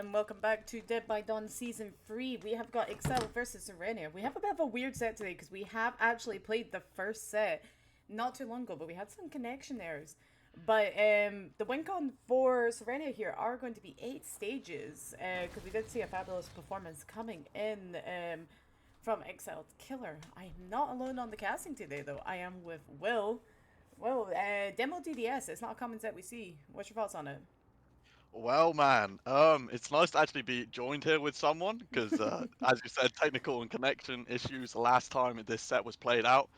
And welcome back to Dead by Dawn Season 3. We have got Exile versus Sirenia. We have a bit of a weird set today because we have actually played the first set not too long ago, but we had some connection errors. But the win con for Sirenia here are going to be 8 stages because we did see a fabulous performance coming in from Exiled Killer. I am not alone on the casting today though. I am with Will. Well, demo DDS, it's not a common set we see. What's your thoughts on it? Well, man, it's nice to actually be joined here with someone because, as you said, technical and connection issues last time this set was played out.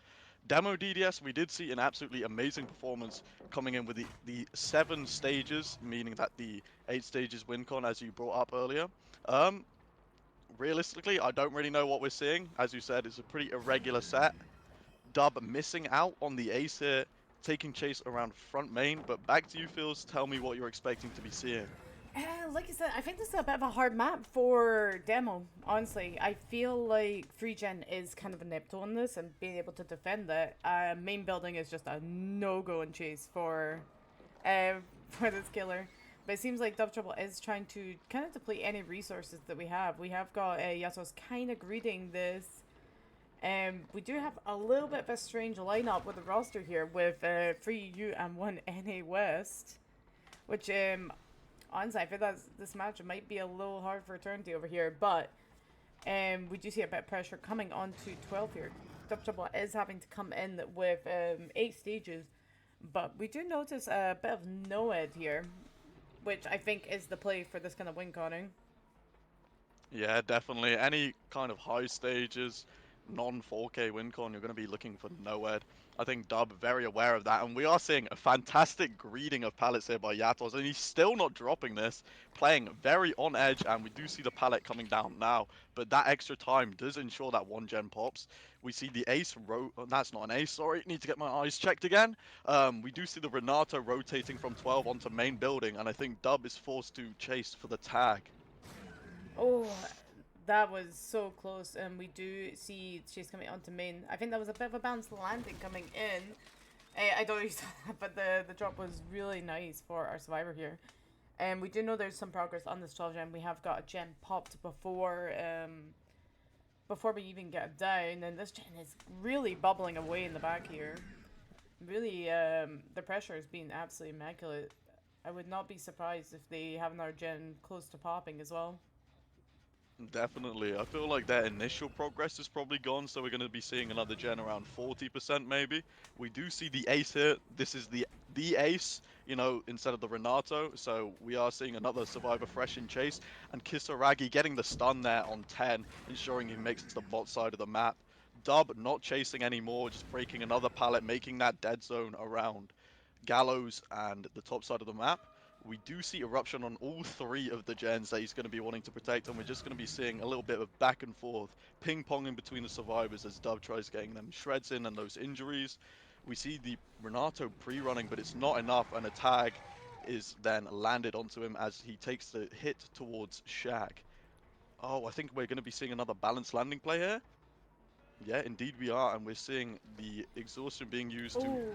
Demo DDS, we did see an absolutely amazing performance coming in with the 7 stages, meaning that the 8 stages win con, as you brought up earlier. Um, Realistically, I don't really know what we're seeing. As you said, it's a pretty irregular set. Dub missing out on the ace here, taking chase around front main, but back to you, Phils. Tell me what you're expecting to be seeing. Like I said, I think this is a bit of a hard map for demo. Honestly, I feel like 3 gen is kind of inept on this, and being able to defend that. Main building is just a no-go in chase uh, for this killer. But it seems like Dove Trouble is trying to kind of deplete any resources that we have. We have got Yasuo's kind of greeting this. We do have a little bit of a strange lineup with the roster here with 3 U and 1 NA West, which honestly, I feel that this match might be a little hard for Eternity over here, but we do see a bit of pressure coming on to 12 here. Double is having to come in with 8 stages, but we do notice a bit of Noed here, which I think is the play for this kind of win conning. Yeah, definitely. Any kind of high stages, non 4K WinCon, you're going to be looking for Noed. I think Dub very aware of that, and we are seeing a fantastic greeting of pallets here by Yatos, and he's still not dropping this, playing very on edge, and we do see the pallet coming down now, but that extra time does ensure that 1 gen pops. We see the ace, that's not an ace, sorry, need to get my eyes checked again. We do see the Renato rotating from 12 onto main building, and I think Dub is forced to chase for the tag. Oh, that was so close, and we do see she's coming onto main. I think that was a bit of a bounced landing coming in. I don't know if you saw that, but the drop was really nice for our survivor here. And we do know there's some progress on this 12 gem. We have got a gem popped before we even get down, and this gen is really bubbling away in the back here. Really, the pressure has been absolutely immaculate. I would not be surprised if they have another gen close to popping as well. Definitely. I feel like their initial progress is probably gone, so we're going to be seeing another gen around 40% maybe. We do see the ace here. This is the ace, instead of the Renato. So we are seeing another survivor fresh in chase. And Kisaragi getting the stun there on 10, ensuring he makes it to the bot side of the map. Dub not chasing anymore, just breaking another pallet, making that dead zone around Gallows and the top side of the map. We do see Eruption on all 3 of the gens that he's going to be wanting to protect, and we're just going to be seeing a little bit of back and forth, ping-ponging between the survivors as Dub tries getting them shreds in and those injuries. We see the Renato pre-running, but it's not enough, and a tag is then landed onto him as he takes the hit towards Shag. Oh, I think we're going to be seeing another balanced landing play here. Yeah, indeed we are, and we're seeing the exhaustion being used to Oh,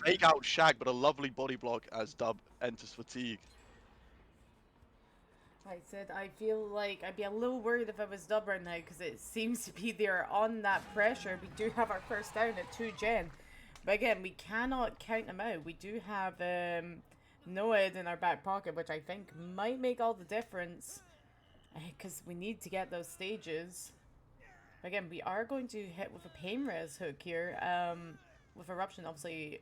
fake out Shag, but a lovely body block as Dub enters fatigue. like I said, I feel like I'd be a little worried if I was dub right now because it seems to be they're on that pressure. We do have our first down at 2 gen. But again, we cannot count them out. We do have Noed in our back pocket, which I think might make all the difference because we need to get those stages. Again, we are going to hit with a pain res hook here. With Eruption, obviously,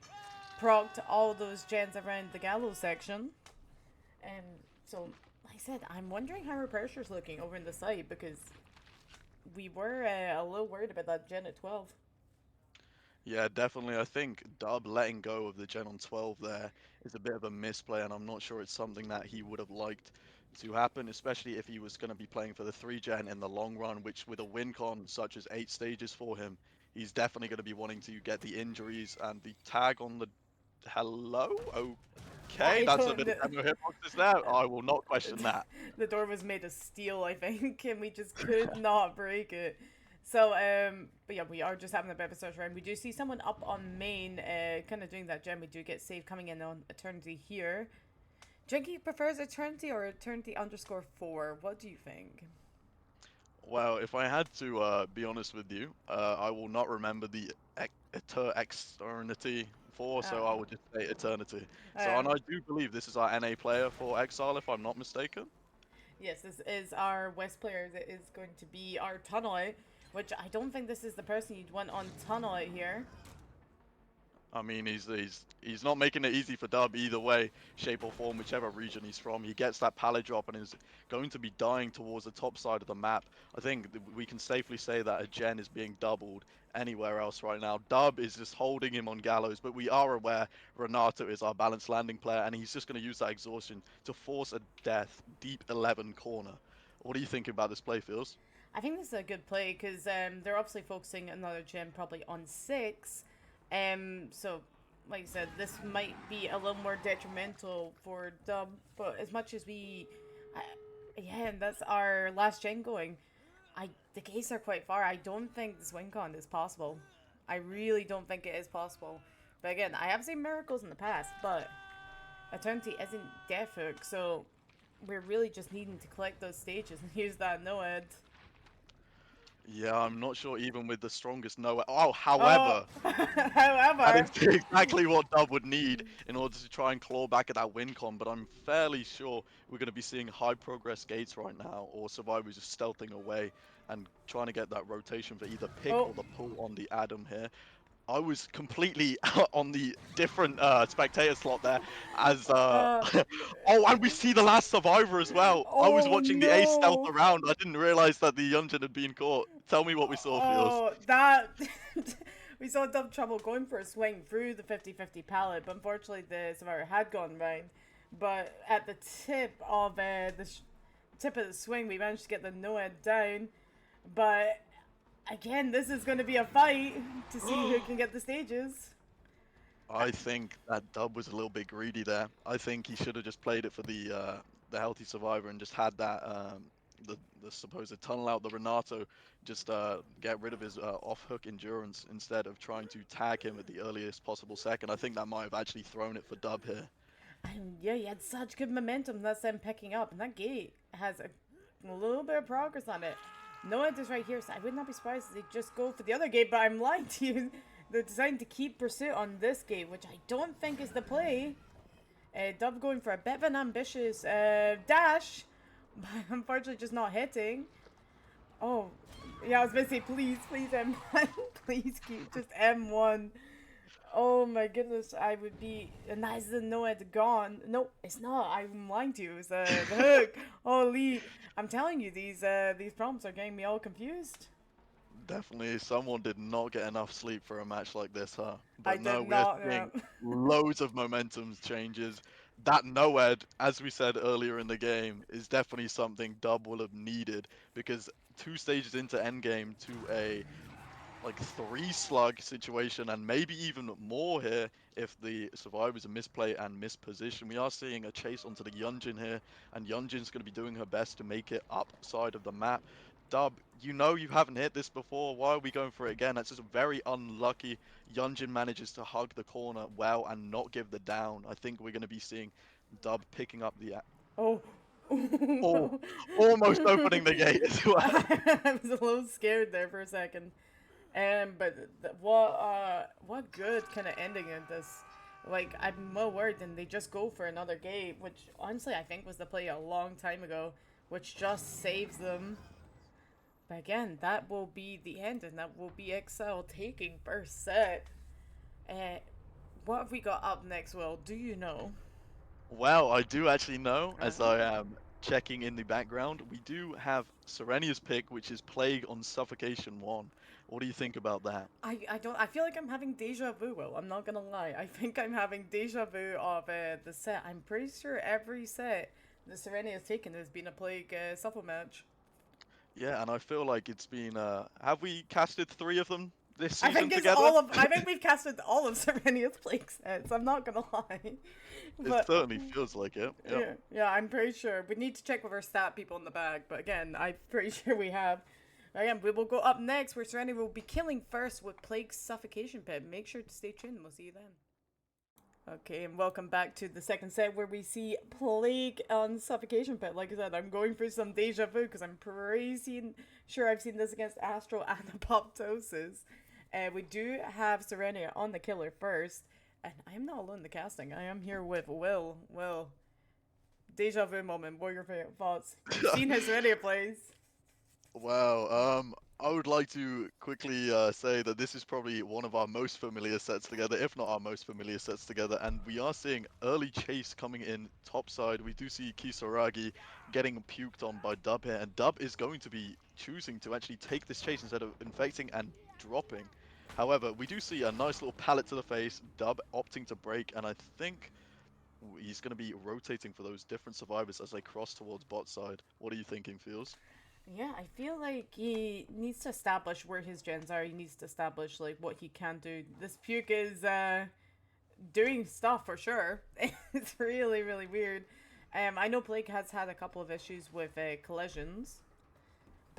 procced all those gens around the gallows section. And so, like I said, I'm wondering how our pressure's looking over in the side because we were a little worried about that gen at 12. Yeah, definitely. I think Dub letting go of the Gen on 12 there is a bit of a misplay, and I'm not sure it's something that he would have liked to happen, especially if he was going to be playing for the 3 Gen in the long run, which with a win con such as 8 stages for him, he's definitely going to be wanting to get the injuries and the tag on the. Hello? Okay, I that's a don't bit of know. demo hitboxes there. I will not question that. The door was made of steel, I think, and we just could not break it. So, but yeah, we are just having a bit of a search around. We do see someone up on main, kind of doing that gem. We do get save coming in on Eternity here. Jinky prefers Eternity or Eternity_4. What do you think? Well, if I had to be honest with you, I will not remember the Eternity for, so I Oh, would just say Eternity. So, and um, I do believe this is our NA player for Exile, if I'm not mistaken. yes, this is our West player that is going to be our Tunnelite, which I don't think this is the person you'd want on Tunnelite here. I mean, he's not making it easy for Dub either way, shape or form, whichever region he's from. He gets that pallet drop and is going to be dying towards the top side of the map. I think we can safely say that a gen is being doubled anywhere else right now. Dub is just holding him on Gallows, but we are aware Renato is our balanced landing player, and he's just going to use that exhaustion to force a death deep 11 corner. What do you think about this play, Feels? I think this is a good play because they're obviously focusing another gem probably on 6. So, like I said, this might be a little more detrimental for Dub, but as much as we. Yeah, and that's our last gen going. The gates are quite far. I don't think this win con is possible. I really don't think it is possible. But again, I have seen miracles in the past, but Eternity isn't Death Hook, so we're really just needing to collect those stages and use that Noed. Yeah, I'm not sure even with the strongest no. Oh, Oh, however, that is however, exactly what Dub would need in order to try and claw back at that win con, but I'm fairly sure we're going to be seeing high progress gates right now, or survivors just stealthing away and trying to get that rotation for either pick oh, or the pull on the Adam here. I was completely on the different spectator slot there as uh, oh, and we see the last survivor as well. I was oh watching the ace stealth no, around. I didn't realize that the Yunjin had been caught. Tell me what we saw, Feels. oh, that. We saw Dub Trouble going for a swing through the 50-50 pallet, but unfortunately the survivor had gone round. But at the tip of tip of the swing, we managed to get the Noed down. But again, this is going to be a fight to see who can get the stages. I think that Dub was a little bit greedy there. I think he should have just played it for the healthy survivor and just had that the supposed tunnel out the Renato, just get rid of his off hook endurance instead of trying to tag him at the earliest possible second. I think that might have actually thrown it for Dub here. And yeah, he had such good momentum. That's them picking up, and that gate has a little bit of progress on it. Noed is right here, so I would not be surprised if they just go for the other gate. But I'm lying to you. They're deciding to keep pursuit on this gate, which I don't think is the play. Dub going for a bit of an ambitious dash, but unfortunately just not hitting. Oh, yeah, I was going to say, please, please, M1. Please keep just M1. Oh my goodness, I would be. And that is the Noed gone. No, it's not. I'm lying to you. It's the hook. Holy. I'm telling you, these prompts are getting me all confused. Definitely, someone did not get enough sleep for a match like this, huh? I But no, did we're not. seeing loads of momentum changes. That Noed, as we said earlier in the game, is definitely something Dub will have needed because 2 stages into endgame to a like 3 slug situation and maybe even more here if the survivors are misplay and misposition. We are seeing a chase onto the Yunjin here, and Yunjin's going to be doing her best to make it upside of the map. Dub, you know you haven't hit this before. Why are we going for it again? That's just very unlucky. Yunjin manages to hug the corner well and not give the down. I think we're going to be seeing Dub picking up the... Oh. Oh, almost opening the gate as well. I was a little scared there for a second. But what good kind of ending in this? Like, I'm well worried, and they just go for another game, which honestly I think was the play a long time ago, which just saves them. But again, that will be the end, and that will be Exile taking first set. Uh, what have we got up next, Will? Do you know? Well, I do actually know, as I Oh. am checking in the background, we do have Sirenia's pick, which is Plague on Suffocation 1. What do you think about that? I don't. I feel like I'm having deja vu. Will, I'm not gonna lie. I think I'm having deja vu of the set. I'm pretty sure every set the Sirenia has taken has been a plague shuffle match. Yeah, and I feel like it's been, have we casted 3 of them this I season think it's together? all of. I think we've casted all of Sirenia's plague sets. I'm not gonna lie, It but certainly feels like it. Yep. yeah, yeah, I'm pretty sure. We need to check with our stat people in the bag, but again, I'm pretty sure we have. Again, we will go up next where Sirenia will be killing first with Plague Suffocation Pit. Make sure to stay tuned. We'll see you then. Okay, and welcome back to the second set where we see Plague on Suffocation Pit. Like I said, I'm going for some deja vu because I'm sure I've seen this against Astral and Apoptosis. We do have Sirenia on the killer first, and I'm not alone in the casting. I am here with Will. Will, deja vu moment. What are your favorite thoughts? You've seen his Sirenia plays. Wow. I would like to quickly say that this is probably one of our most familiar sets together, if not our most familiar sets together. And we are seeing early chase coming in top side. We do see Kisaragi getting puked on by Dub here, and Dub is going to be choosing to actually take this chase instead of infecting and dropping. However, we do see a nice little pallet to the face, Dub opting to break, and I think he's going to be rotating for those different survivors as they cross towards bot side. What are you thinking, Feels? Yeah, I feel like he needs to establish where his gens are. He needs to establish like what he can do. This puke is doing stuff for sure. It's really, really weird. I know Blake has had a couple of issues with collisions,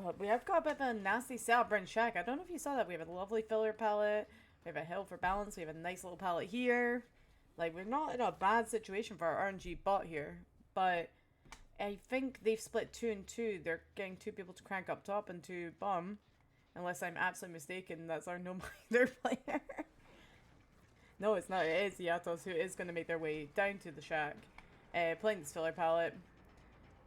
but we have got a bit of a nasty setup in Shack. I don't know if you saw that. We have a lovely filler palette. We have a hill for balance. We have a nice little palette here. Like, we're not in a bad situation for our RNG bot here, but I think they've split 2 and 2. They're getting 2 people to crank up top and 2 bum. Unless I'm absolutely mistaken, that's our no minor player. No, it's not. It is Yatos who is going to make their way down to the shack, playing this filler palette.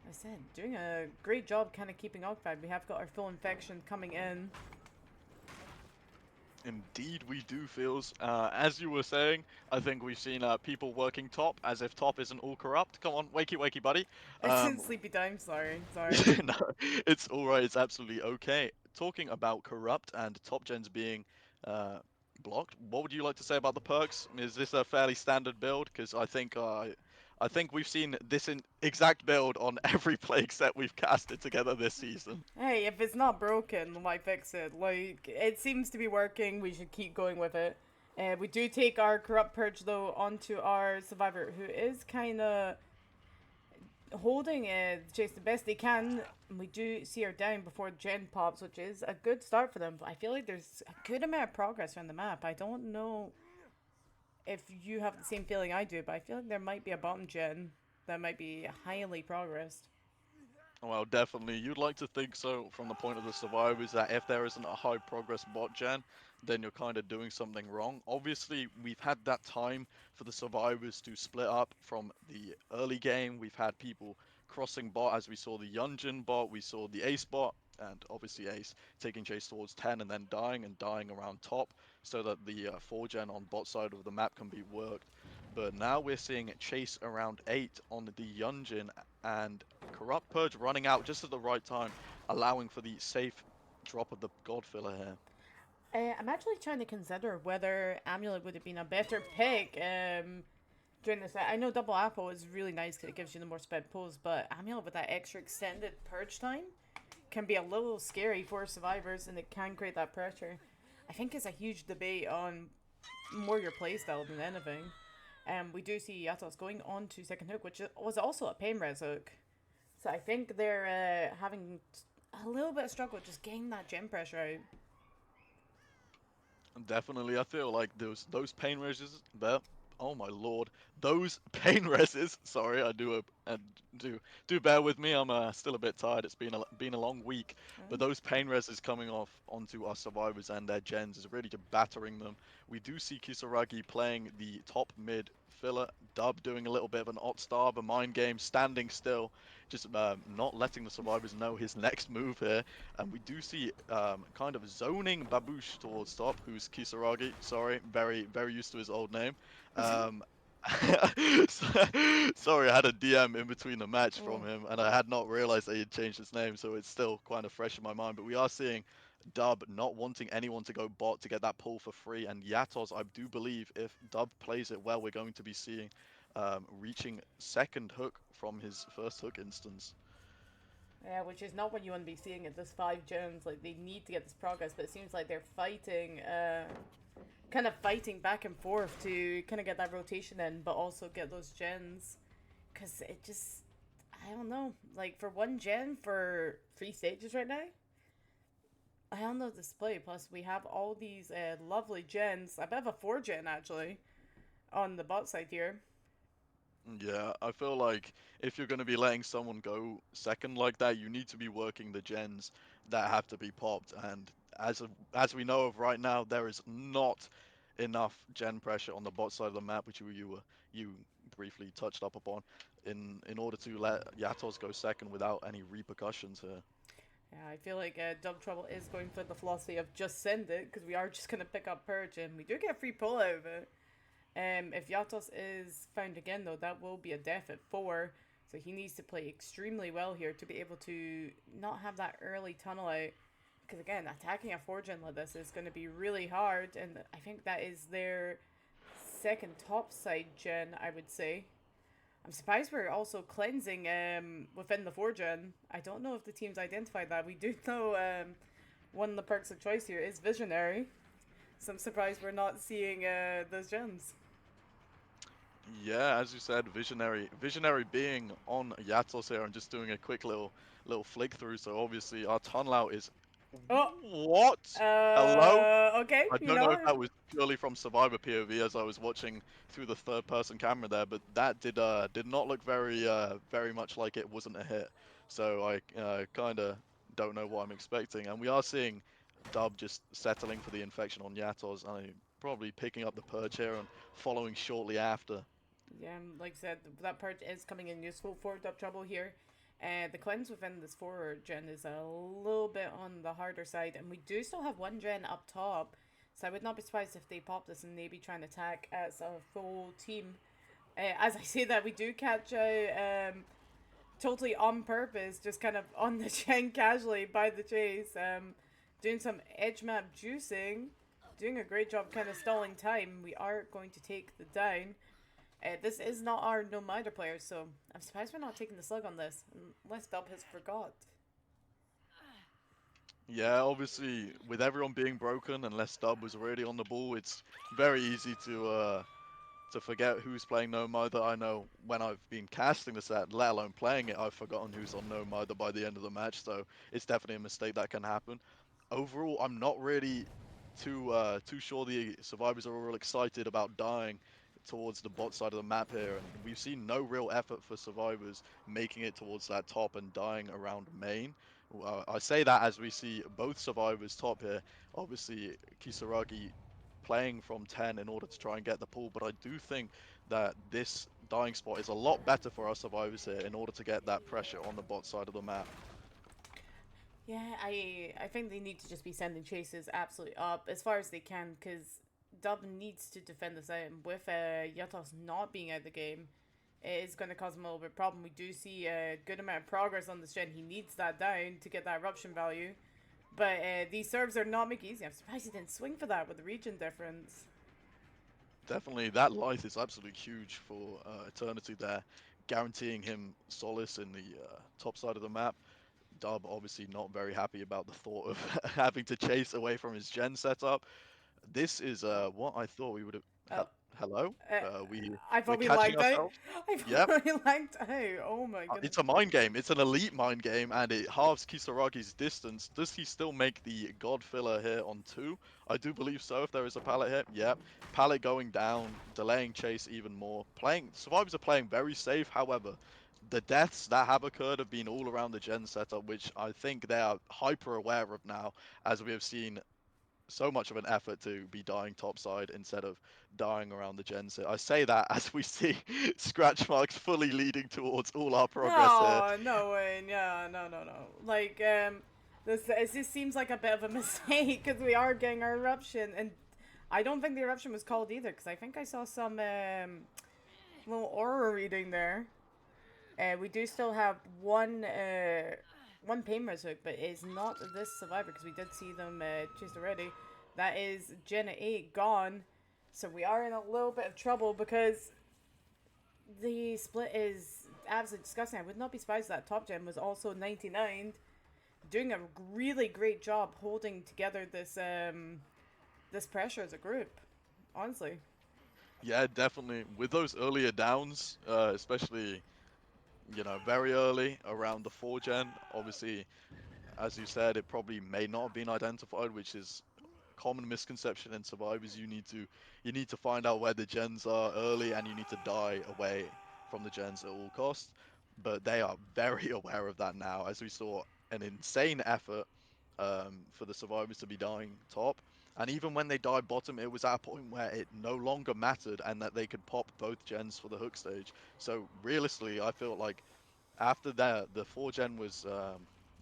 I said, doing a great job kind of keeping occupied. We have got our full infection coming in. Indeed, we do, Feels. As you were saying, I think we've seen people working top, as if top isn't all corrupt. Come on, wakey, wakey, buddy. It's in Um, sleepy time. Sorry. no, it's all right. It's absolutely okay. Talking about corrupt and top gens being uh, blocked, what would you like to say about the perks? Is this a fairly standard build? Because I think we've seen this in exact build on every plague set we've casted together this season. Hey, if it's not broken, why fix it? Like, it seems to be working. We should keep going with it. We do take our corrupt purge though onto our survivor, who is kind of holding chase the best they can. We do see her down before Gen pops, which is a good start for them. But I feel like there's a good amount of progress around the map. I don't know if you have the same feeling I do, but I feel like there might be a bottom gen that might be highly progressed. Well, definitely. You'd like to think so from the point of the survivors that if there isn't a high progress bot gen, then you're kind of doing something wrong. Obviously, we've had that time for the survivors to split up from the early game. We've had people crossing bot as we saw the Yunjin bot, we saw the Ace bot, and obviously Ace taking chase towards 10 and then dying around top so that the 4 gen on bot side of the map can be worked. But now we're seeing chase around 8 on the Yunjin and Corrupt Purge running out just at the right time, allowing for the safe drop of the God Filler here. I'm actually trying to consider whether Amulet would have been a better pick during this. I know Double Apple is really nice because it gives you the more sped pulls, but Amulet with that extra extended purge time can be a little scary for survivors and it can create that pressure. I think it's a huge debate on more your playstyle than anything. We do see Yatos going on to second hook, which was also a pain res hook. So I think they're having a little bit of struggle just getting that gem pressure out. Definitely, I feel like those pain reses there. Oh my lord, those pain reses. Sorry, do bear with me. I'm still a bit tired. It's been a long week, but Mm. those pain reses coming off onto our survivors and their gens is really just battering them. We do see Kisaragi playing the top mid filler, Dub doing a little bit of an Ot Star, a mind game, standing still, just not letting the survivors know his next move here. And we do see kind of zoning Baboosh towards top, who's Kisaragi. Sorry, very used to his old name. Um, Sorry, I had a DM in between the match from Oh. him, and I had not realized that he had changed his name, so it's still kind of fresh in my mind. But we are seeing Dub not wanting anyone to go bot to get that pull for free, and Yatos, I do believe, if Dub plays it well, we're going to be seeing reaching second hook from his first hook instance. Yeah, which is not what you want to be seeing at this 5 gens. Like, they need to get this progress, but it seems like they're fighting, kind of fighting back and forth to kind of get that rotation in, but also get those gens. Because it just, I don't know. Like, for 1 gen for 3 stages right now, I don't know the display. Plus, we have all these lovely gens. I bet have a 4 gen actually. on the bot side here. Yeah, I feel like if you're going to be letting someone go second like that, you need to be working the gens that have to be popped. And as we know of right now, there is not enough gen pressure on the bot side of the map, which you briefly touched up upon, in order to let Yatos go second without any repercussions here. Yeah, I feel like Dub Trouble is going for the philosophy of just send it because we are just gonna pick up Purge and we do get free pull out of it. If Yatos is found again though, that will be a death at 4. So he needs to play extremely well here to be able to not have that early tunnel out. Because again, attacking a 4 gen like this is going to be really hard, and I think that is their second top side gen, I would say. I'm surprised we're also cleansing within the 4 gen. I don't know if the team's identified that. We do know one of the perks of choice here is Visionary. So I'm surprised we're not seeing those gens. Yeah, as you said, Visionary being on Yatos here and just doing a quick little flick through. So obviously our tunnel out is Oh, what? Hello? okay, I you don't know if know. that was purely from Survivor POV as I was watching through the third person camera there, but that did not look very much like it wasn't a hit. So I kind of don't know what I'm expecting, and we are seeing Dub just settling for the infection on Yatos and probably picking up the purge here and following shortly after. Yeah, like I said, that part is coming in useful for Dub Trouble here. The cleanse within this 4 gen is a little bit on the harder side, and we do still have 1 gen up top. So I would not be surprised if they pop this and maybe try and attack as a full team. As I say that, we do catch out totally on purpose, just kind of on the gen casually by the chase, doing some edge map juicing, doing a great job kind of stalling time. We are going to take the down. This is not our no miter player, so I'm surprised we're not taking the slug on this, unless Dub has forgot. Yeah, obviously with everyone being broken, unless Dub was already on the ball, it's very easy to forget who's playing No Mother. I know when I've been casting the set, let alone playing it, I've forgotten who's on No Mother by the end of the match, so it's definitely a mistake that can happen. Overall, I'm not really too sure the survivors are all excited about dying towards the bot side of the map here, and we've seen no real effort for survivors making it towards that top and dying around main. I say that as we see both survivors top here. Obviously, Kisaragi playing from 10 in order to try and get the pull, but I do think that this dying spot is a lot better for our survivors here in order to get that pressure on the bot side of the map. Yeah, I think they need to just be sending chases absolutely up as far as they can, because Dub needs to defend this out, and with Yatos not being out of the game, it is going to cause him a little bit of problem. We do see a good amount of progress on this gen. He needs that down to get that eruption value. But these serves are not making easy. I'm surprised he didn't swing for that with the region difference. Definitely, that light is absolutely huge for Eternity there, guaranteeing him solace in the top side of the map. Dub obviously not very happy about the thought of having to chase away from his gen setup. This is Oh, what I thought we would have. oh. Hello? Uh, I We're thought we catching lagged out. ourselves? I Yep. thought we lagged out. Oh my It's goodness. a mind game. It's an elite mind game, and it halves Kisaragi's distance. Does he still make the God filler here on 2? I do believe so, if there is a pallet hit. Yep. Pallet going down, delaying chase even more. Survivors are playing very safe, however, the deaths that have occurred have been all around the gen setup, which I think they are hyper aware of now, as we have seen so much of an effort to be dying topside instead of dying around the gen set. I say that as we see scratch marks fully leading towards all our progress here. No, no way. Yeah, no, no, no. Like, this seems like a bit of a mistake because we are getting our eruption, and I don't think the eruption was called either because I think I saw some little aura reading there. We do still have one Painter's hook, but it's not this survivor because we did see them chased already. That is Jenna 8 gone. So we are in a little bit of trouble because the split is absolutely disgusting. I would not be surprised that top gen was also 99, doing a really great job holding together this pressure as a group. Honestly. Yeah, definitely. With those earlier downs, especially, very early around the 4 gen, obviously, as you said, it probably may not have been identified, which is common misconception in survivors. You need to find out where the gens are early, and you need to die away from the gens at all costs. But they are very aware of that now, as we saw an insane effort for the survivors to be dying top. And even when they died bottom, it was at a point where it no longer mattered and that they could pop both gens for the hook stage. So realistically, I feel like after the 4 gen was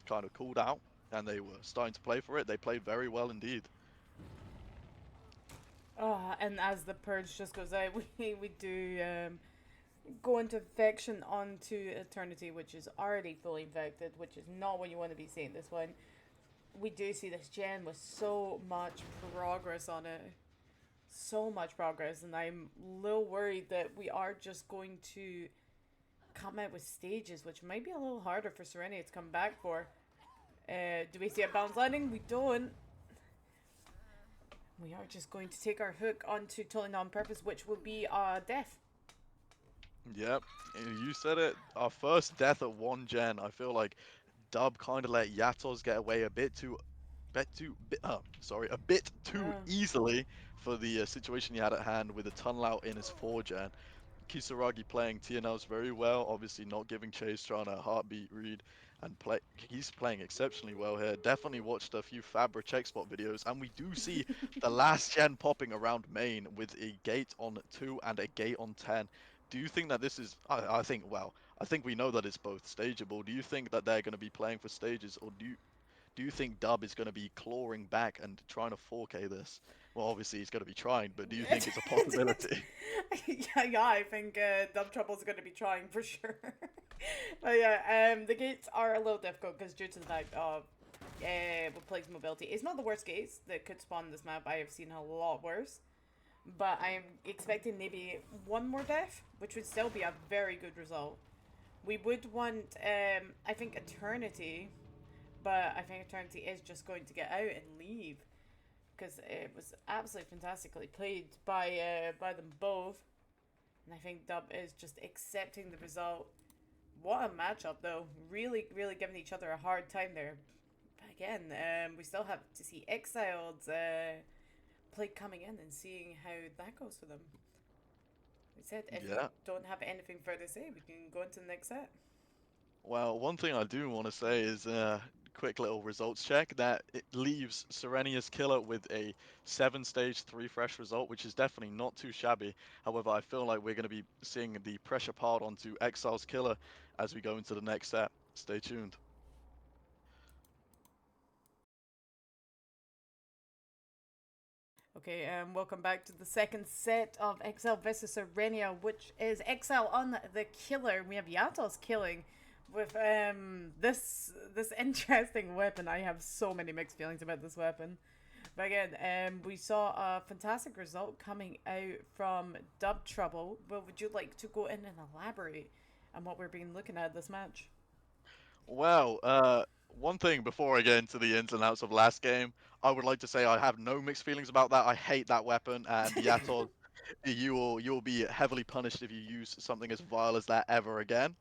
kind of cooled out and they were starting to play for it, they played very well indeed. Oh, and as the purge just goes out, we do go into infection onto eternity, which is already fully infected, which is not what you want to be seeing this one. We do see this gen with so much progress on it. So much progress, and I'm a little worried that we are just going to come out with stages, which might be a little harder for Sirenia to come back for. Do we see a bounce landing? We don't. We are just going to take our hook onto Totally On Purpose, which will be death. Yep, you said it. Our first death at 1 gen. I feel like Dub kind of let Yatos get away a bit too Uh, easily for the situation he had at hand with a tunnel out in his 4 gen. Kisaragi playing TNLs very well, obviously not giving chase, trying to heartbeat read, and he's playing exceptionally well here. Definitely watched a few Fabra check spot videos, and we do see the last gen popping around main with a gate on 2 and a gate on 10. Do you think that this is, I think, well, I think we know that it's both stageable. Do you think that they're going to be playing for stages, or do you think Dub is going to be clawing back and trying to 4K this? Well, obviously he's going to be trying, but do you think it's a possibility? yeah, I think Dub Trouble's going to be trying for sure. But yeah, the gates are a little difficult because due to the fact of with Plague's mobility, it's not the worst gates that could spawn this map. I have seen a lot worse. But I'm expecting maybe one more death, which would still be a very good result. We would want, I think, Eternity, but I think Eternity is just going to get out and leave because it was absolutely fantastically played by them both, and I think Dub is just accepting the result. What a matchup, though! Really, really giving each other a hard time there. But again, we still have to see Exiled's play coming in and seeing how that goes for them. We said if we Yeah. don't have anything further to say, we can go into the next set. Well, one thing I do want to say is quick little results check that it leaves Sirenia's killer with a 7 stage 3 fresh result, which is definitely not too shabby. However, I feel like we're going to be seeing the pressure piled onto Exile's killer as we go into the next set. Stay tuned. Okay, welcome back to the second set of Exile versus Sirenia, which is Exile on the killer. We have Yatos killing with this interesting weapon. I have so many mixed feelings about this weapon. But again, we saw a fantastic result coming out from Dub Trouble. Well, would you like to go in and elaborate on what we're being looking at this match? Well, one thing before I get into the ins and outs of last game, I would like to say I have no mixed feelings about that. I hate that weapon, and Yatos, you will be heavily punished if you use something as vile as that ever again.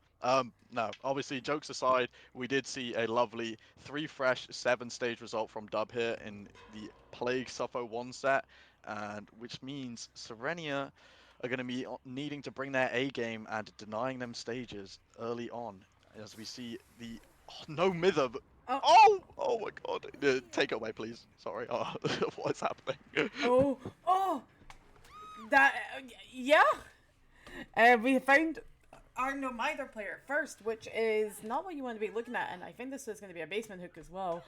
No, obviously, jokes aside, we did see a lovely 3 fresh 7 stage result from Dub here in the Plague Suffo 1 set, and which means Serenia are going to be needing to bring their A game and denying them stages early on, as we see the no mither. Oh, Oh my god! Take it away, please. Sorry. Oh, what is happening? oh, that yeah. We found our no mither player first, which is not what you want to be looking at, and I think this is going to be a basement hook as well,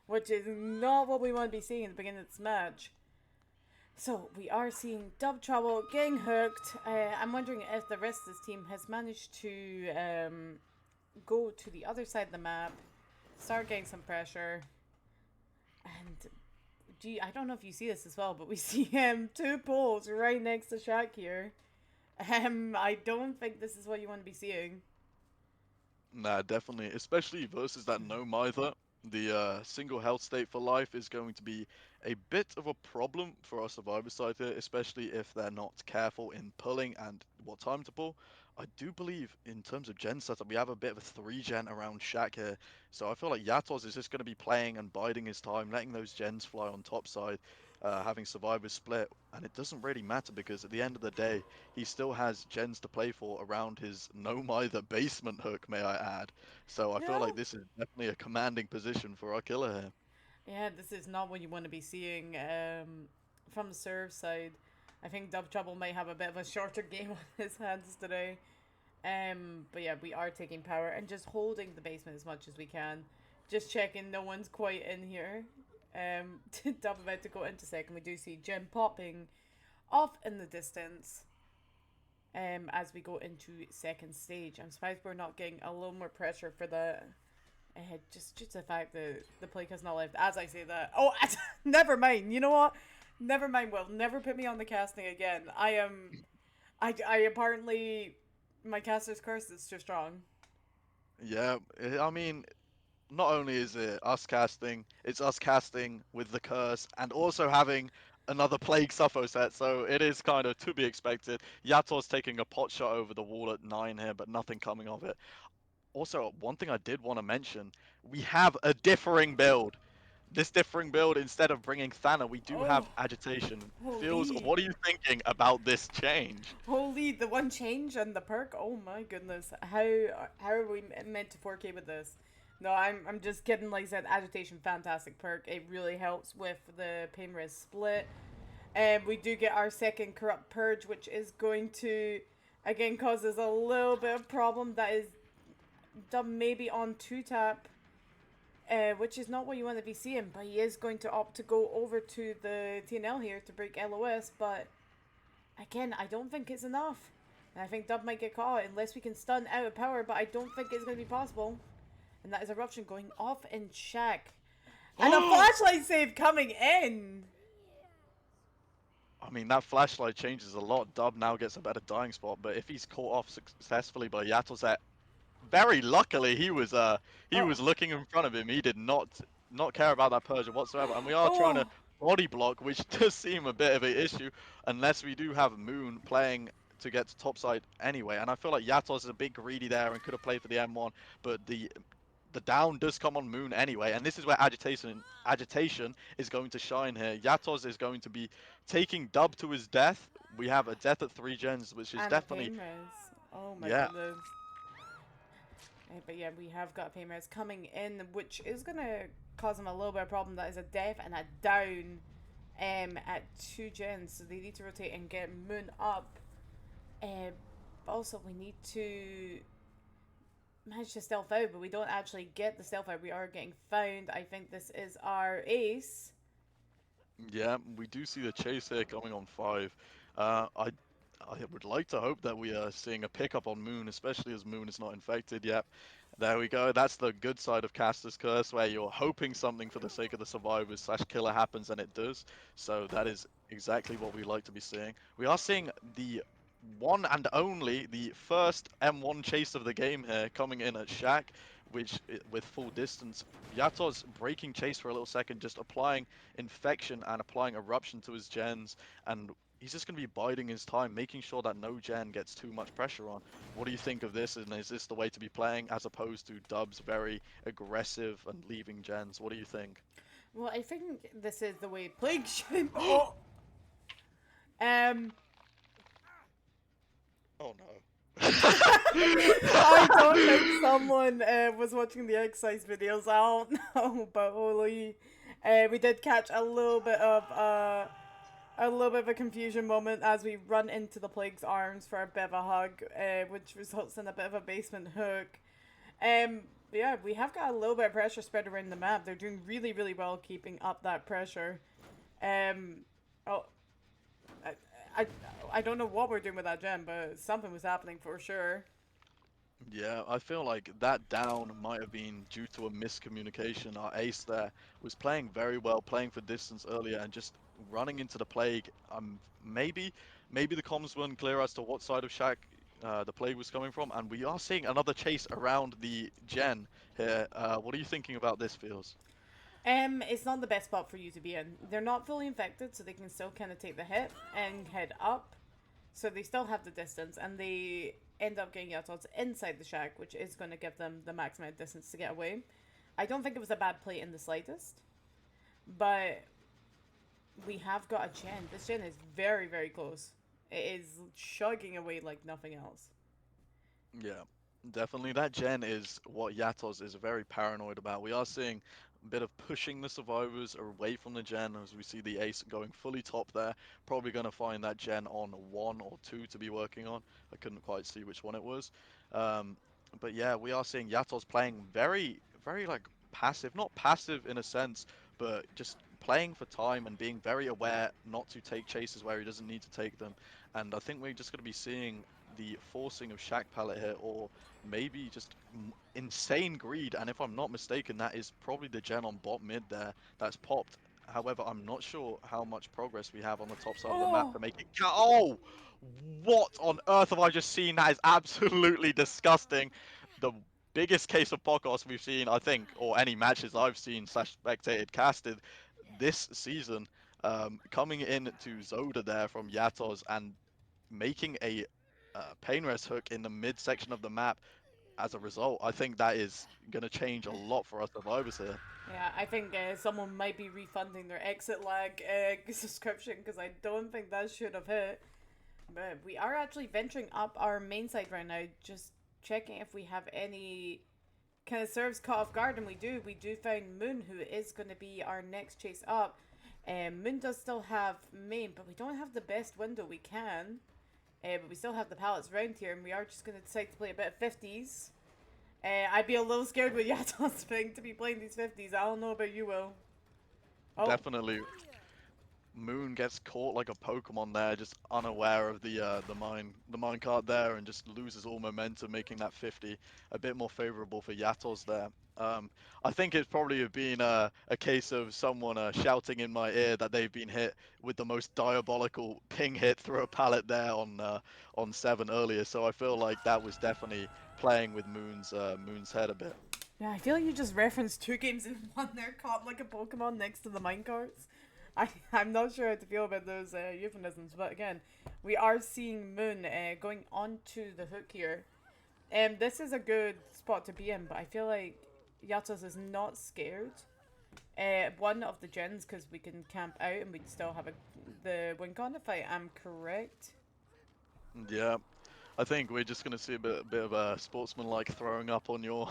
which is not what we want to be seeing at the beginning of this match. So we are seeing Dub Trouble getting hooked. I'm wondering if the rest of this team has managed to go to the other side of the map, start getting some pressure, and I don't know if you see this as well, but we see two poles right next to Shaq here. I don't think this is what you want to be seeing. Nah, definitely, especially versus that no mither. The single health state for life is going to be a bit of a problem for our survivor side here, especially if they're not careful in pulling and what time to pull. I do believe in terms of gen setup, we have a bit of a 3 gen around Shaq here. So I feel like Yatos is just going to be playing and biding his time, letting those gens fly on top side. having survivors split, and it doesn't really matter because at the end of the day, he still has gens to play for around his no mither basement hook, may I add. So I feel Yeah. like this is definitely a commanding position for our killer here. Yeah, this is not what you want to be seeing from the serve side. I think Dove Trouble might have a bit of a shorter game on his hands today. But yeah, we are taking power and just holding the basement as much as we can. Just checking no one's quite in here. Dove about to go into second. We do see Jim popping off in the distance. As we go into second stage, I'm surprised we're not getting a little more pressure for the just the fact that the plague has not left. As I say that, oh, never mind. You know what? Never mind. Will never put me on the casting again. I am. I apparently my caster's curse is too strong. Yeah, I mean, not only is it us casting, it's us casting with the curse and also having another plague suffo set, so it is kind of to be expected. Yator's taking a pot shot over the wall at 9 here, but nothing coming of it. Also, one thing I did want to mention, we have a differing build. This differing build, instead of bringing Thana, we do Oh, have agitation. Feels, holy, what are you thinking about this change? holy! The one change and the perk. Oh my goodness! How are we meant to 4K with this? No, I'm just kidding. Like I said, agitation, fantastic perk. It really helps with the pain res split. And we do get our second corrupt purge, which is going to again cause us a little bit of problem. That is done maybe on 2 tap, which is not what you want to be seeing. But he is going to opt to go over to the TNL here to break LOS. But again, I don't think it's enough. And I think Dub might get caught unless we can stun out of power. But I don't think it's going to be possible. And that is Eruption going off in check. And a flashlight save coming in. I mean, that flashlight changes a lot. Dub now gets a better dying spot, but if he's caught off successfully by Yattlezet, very luckily he Oh. was looking in front of him. He did not care about that Persian whatsoever. And we are trying to Oh. body block, which does seem a bit of an issue, unless we do have Moon playing to get to top side anyway. And I feel like Yatos is a bit greedy there and could have played for the M1, but the down does come on Moon anyway, and this is where agitation is going to shine here. Yatos is going to be taking Dub to his death. We have a death at 3 gens, which is And a definitely, pain res. Oh my yeah, goodness. But yeah, we have got pain res coming in, which is going to cause them a little bit of problem. That is a death and a down at 2 gens. So they need to rotate and get Moon up. But also, we need to manage to stealth out, but we don't actually get the stealth out. We are getting found. I think this is our ace. yeah, we do see the chase here coming on 5. I would like to hope that we are seeing a pickup on Moon, especially as Moon is not infected yet. There we go. That's the good side of Caster's Curse, where you're hoping something for the sake of the survivors slash killer happens, and it does. So that is exactly what we like to be seeing. We are seeing the one and only, the first M1 chase of the game here, coming in at Shaq, which with full distance. Yatos breaking chase for a little second, just applying infection and applying eruption to his gens, and he's just going to be biding his time, making sure that no gen gets too much pressure on. What do you think of this, and is this the way to be playing as opposed to Dub's very aggressive and leaving gens? What do you think? Well, I think this is the way Plague should. Oh! Um, Oh no. I don't think someone was watching the exercise videos. I don't know, but holy, we did catch a little bit of a confusion moment as we run into the plague's arms for a bit of a hug, which results in a bit of a basement hook. Yeah, we have got a little bit of pressure spread around the map. They're doing really, really well keeping up that pressure. Oh, I, I, I don't know what we're doing with that gem, but something was happening for sure. Yeah, I feel like that down might have been due to a miscommunication. Our ace there was playing very well, playing for distance earlier, and just running into the plague. Maybe the comms weren't clear as to what side of Shack the plague was coming from, and we are seeing another chase around the gen here. What are you thinking about this, Feels? It's not the best spot for you to be in. They're not fully infected, so they can still kind of take the hit and head up. So they still have the distance, and they end up getting Yatos inside the shack, which is going to give them the maximum distance to get away. I don't think it was a bad play in the slightest, but we have got a gen. This gen is very, very close. It is chugging away like nothing else. Yeah, definitely. That gen is what Yatos is very paranoid about. We are seeing a bit of pushing the survivors away from the gen as we see the ace going fully top there. Probably going to find that gen on 1 or 2 to be working on. I couldn't quite see which one it was. Um, but yeah, we are seeing Yatos playing very, very like passive. Not passive in a sense, but just playing for time and being very aware not to take chases where he doesn't need to take them. And I think we're just going to be seeing the forcing of Shack Pallet here, or maybe just insane greed. And if I'm not mistaken, that is probably the gen on bot mid there that's popped. However, I'm not sure how much progress we have on the top side of the map Oh! to make it. Oh, what on earth have I just seen? That is absolutely disgusting. The biggest case of podcast we've seen, I think, or any matches I've seen slash spectated casted this season. Coming in to Zoda there from Yatos and making a pain rest hook in the mid section of the map as a result. I think that is going to change a lot for us survivors here. Yeah, I think someone might be refunding their exit lag subscription because I don't think that should have hit. But we are actually venturing up our main side right now, just checking if we have any kind of serves caught off guard, and we do. We do find Moon, who is going to be our next chase up. Moon does still have main, but we don't have the best window we can. But we still have the pallets around here, and we are just going to decide to play a bit of 50s. I'd be a little scared with Yatos thing to be playing these 50s. I don't know about you, Will. Oh, Definitely, Moon gets caught like a Pokemon there, just unaware of the mine cart there, and just loses all momentum, making that 50 a bit more favorable for Yatos there. I think it's probably been a case of someone shouting in my ear that they've been hit with the most diabolical ping hit through a pallet there on 7 earlier. So I feel like that was definitely playing with Moon's head a bit. yeah, I feel like you just referenced two games in one there, caught like a Pokemon next to the minecarts. I'm not sure how to feel about those euphemisms, but again, we are seeing Moon going onto the hook here. This is a good spot to be in, but I feel like Yatos is not scared. One of the gens, because we can camp out and we'd still have the win con if I am correct. Yeah, I think we're just gonna see a bit of a sportsman-like throwing up on your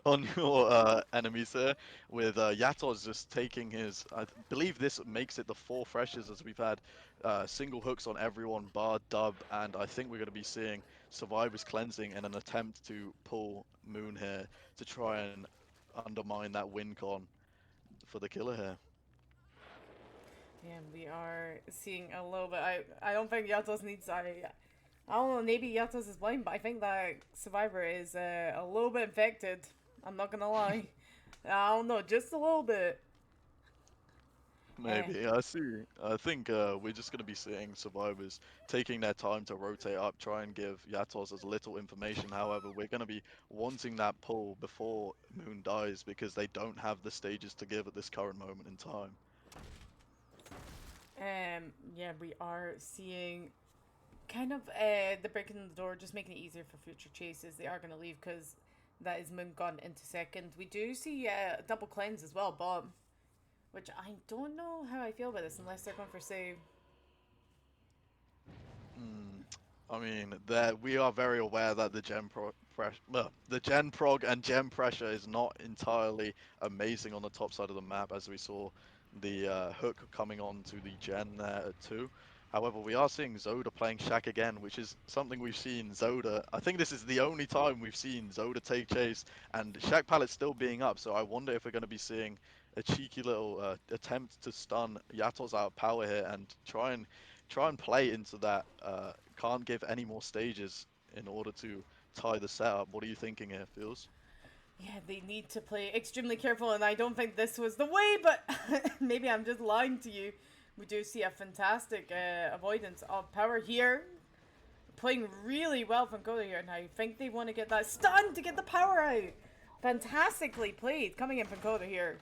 on your enemies here, with Yatos just taking his. Believe this makes it the 4 freshes as we've had single hooks on everyone bar Dub, and I think we're gonna be seeing survivors cleansing in an attempt to pull Moon here to try and undermine that win con for the killer here. And we are seeing a little bit. I don't think Yatos needs. I don't know. Maybe Yatos is blind, but I think that Survivor is a little bit infected. I'm not gonna lie. I don't know, just a little bit. Uh, Maybe, I see. I think we're just going to be seeing survivors taking their time to rotate up, try and give Yatos as little information. However, we're going to be wanting that pull before Moon dies because they don't have the stages to give at this current moment in time. yeah, we are seeing kind of the break in the door, just making it easier for future chases. They are gonna leave because that is Moon gone into second. We do see double cleanse as well, but which I don't know how I feel about this unless they're going for save. Mm, I mean, that we are very aware that the gen prog and gen pressure is not entirely amazing on the top side of the map, as we saw the hook coming on to the gen there too. However, we are seeing Zoda playing Shack again, which is something we've seen Zoda. I think this is the only time we've seen Zoda take chase, and Shack Pallet's still being up. So I wonder if we're going to be seeing a cheeky little attempt to stun Yatos out of power here and try and play into that. Can't give any more stages in order to tie the setup. What are you thinking here, Feels? Yeah, they need to play extremely careful, and I don't think this was the way, but maybe I'm just lying to you. We do see a fantastic avoidance of power here. Playing really well from Koda here, and I think they want to get that stun to get the power out. Fantastically played coming in from Koda here.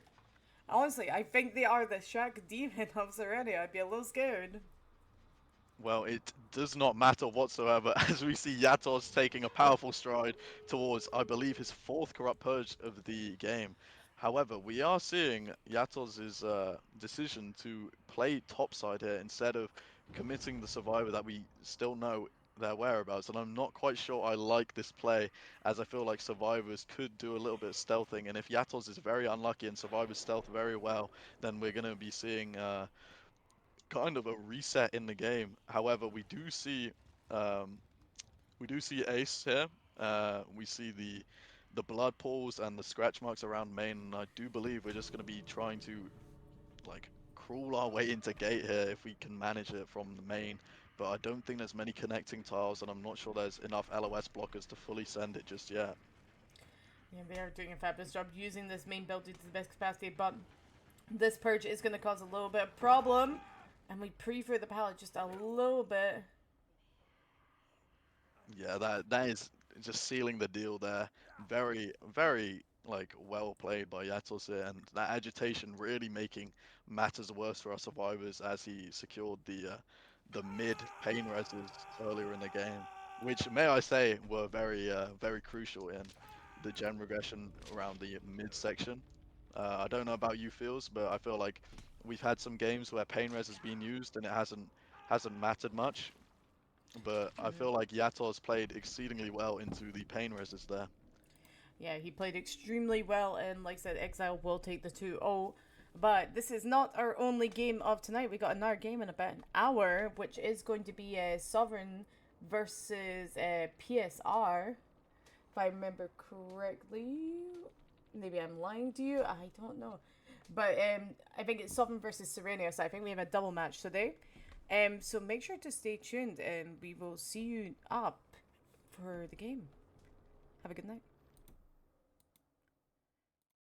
Honestly, I think they are the Shack Demon of Sirenia. I'd be a little scared. Well, it does not matter whatsoever as we see Yatos taking a powerful stride towards, I believe, his 4th corrupt purge of the game. However, we are seeing Yatos's decision to play topside here instead of committing the survivor that we still know their whereabouts. And I'm not quite sure I like this play, as I feel like survivors could do a little bit of stealthing. And if Yatos is very unlucky and survivors stealth very well, then we're going to be seeing kind of a reset in the game. However, um, we do see Ace here. We see the blood pools and the scratch marks around main, and I do believe we're just going to be trying to like crawl our way into gate here if we can manage it from the main. But I don't think there's many connecting tiles, and I'm not sure there's enough LOS blockers to fully send it just yet. Yeah, they are doing a fabulous job using this main build to the best capacity, but this purge is going to cause a little bit of problem. And we prefer the pallet just a little bit. Yeah, that is just sealing the deal there. Very, very like well played by Yatos here, and that agitation really making matters worse for our survivors as he secured the mid pain reses earlier in the game, which may I say were very crucial in the gen regression around the mid section. I don't know about you feels, but I feel like we've had some games where pain res has been used and it hasn't mattered much, but I Mm, feel like Yatos played exceedingly well into the pain resist there. yeah, he played extremely well, and like I said, Exile will take the 2-0. But this is not our only game of tonight. We got another game in about an hour, which is going to be Sovereign versus PSR, if I remember correctly. Maybe I'm lying to you. I don't know. But I think it's Sovereign versus Sirenia, so I think we have a double match today. So make sure to stay tuned, and we will see you up for the game. Have a good night.